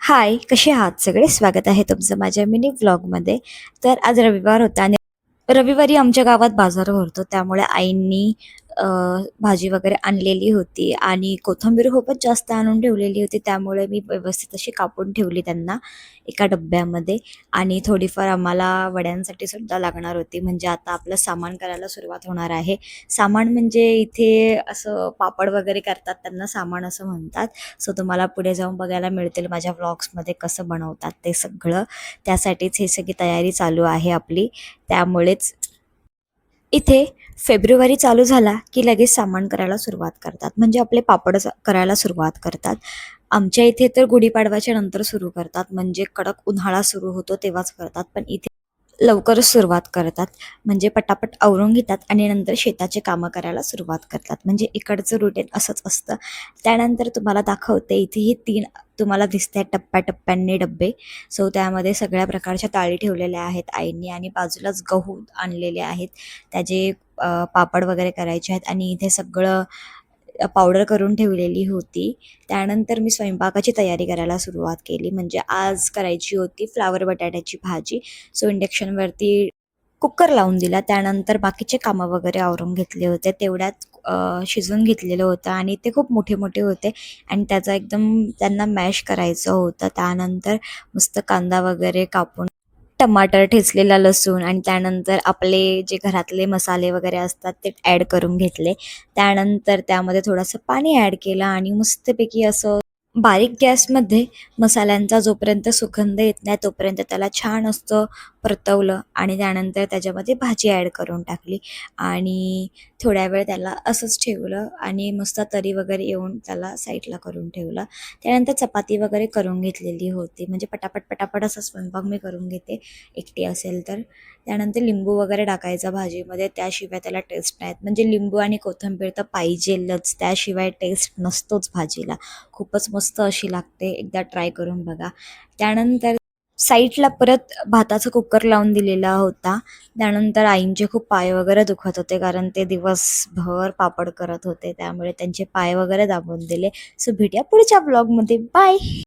हाय, कसे आहात सगळे? स्वागत आहे तुमचं माझ्या मिनी व्लॉगमध्ये. तर आज रविवार होता आणि रविवारी आमच्या गावात बाजार भरतो, त्यामुळे आईंनी अ, भाजी वगैरे आणलेली होती आणि कोथिंबीर खूपच जास्त आणून ठेवलेली होती. त्यामुळे मी व्यवस्थित अशी कापून ठेवली त्यांना एका डब्यामध्ये. आणि थोडीफार आम्हाला वड्यांसाठी सुद्धा लागणार होती. म्हणजे आता आपलं सामान करायला सुरुवात होणार आहे. सामान म्हणजे इथे असं पापड वगैरे करतात, त्यांना सामान असं म्हणतात. सो तुम्हाला पुढे जाऊन बघायला मिळतील माझ्या व्लॉग्समध्ये कसं बनवतात ते सगळं. त्यासाठीच ही सगळी तयारी चालू आहे आपली. त्यामुळेच इथे फेब्रुवारी चालू झाला की लगेच सामान करायला सुरुवात करतात, म्हणजे आपले पापड करायला सुरुवात करतात. आमच्या इथे तर गुढीपाडव्याच्या नंतर सुरू करतात, म्हणजे कडक उन्हाळा सुरू होतो तेव्हाच करतात. पण इथे लवकरच सुरुवात करतात, म्हणजे पटापट आवरून घेतात आणि नंतर शेताचे कामं करायला सुरुवात करतात. म्हणजे इकडचं रुटीन असंच असतं. त्यानंतर तुम्हाला दाखवते, इथे हे 3 तुम्हाला दिसत टप्प्याटप्प्यांनी डब्बे. सो त्यामध्ये सगळ्या प्रकारच्या डाळी ठेवलेल्या आहेत आईंनी आणि बाजूलाच गहू आणलेले आहेत. त्याचे पापड वगैरे करायचे आहेत आणि इथे सगळं पावडर करून ठेवलेली होती. त्यानंतर मी स्वयंपाकाची तयारी करायला सुरुवात केली. म्हणजे आज करायची होती फ्लावर बटाट्याची भाजी. सो इंडक्शनवरती कुकर लावून दिला. त्यानंतर बाकीचे कामं वगैरे आवरून घेतले होते. तेवढ्यात शिजवून घेतलेलं होतं आणि ते खूप मोठे-मोठे होते आणि त्याचा एकदम त्यांना मॅश करायचं होतं. त्यानंतर मस्त कांदा वगैरे कापून, टमाटर, ठेचलेला लसूण आणि त्यानंतर आपले जे घरातले मसाले वगैरे असतात ते ॲड करून घेतले. त्यानंतर त्यामध्ये थोडंसं पाणी ॲड केलं आणि मस्तपैकी असं बारीक गॅसमध्ये मसाल्यांचा जोपर्यंत सुगंध येत नाही तोपर्यंत त्याला छान असं परतवलं आणि त्यानंतर त्याच्यामध्ये भाजी ॲड करून टाकली आणि थोड्या वेळ त्याला असंच ठेवलं आणि मस्त तरी वगैरे येऊन त्याला साईडला करून ठेवलं. त्यानंतर चपाती वगैरे करून घेतलेली होती. म्हणजे पटापट पटापट असा स्वयंपाक मी करून घेते एकटी असेल तर. त्यानंतर लिंबू वगैरे टाकायचा भाजीमध्ये, त्याशिवाय त्याला टेस्ट नाहीत. म्हणजे लिंबू आणि कोथिंबीर तर पाहिजेलच, त्याशिवाय टेस्ट नसतोच भाजीला. खूपच मस्त अशी लागते, एकदा ट्राय करून बघा. त्यानंतर साईडला परत भाताचा कुकर लावून दिलेला होता. त्यानंतर आईंचे खूप पाय वगैरे दुखत होते, कारण ते दिवसभर पापड करत होते, त्यामुळे त्यांचे पाय वगैरे दाबून दिले. सो भेटूया पुढच्या ब्लॉगमध्ये. बाय.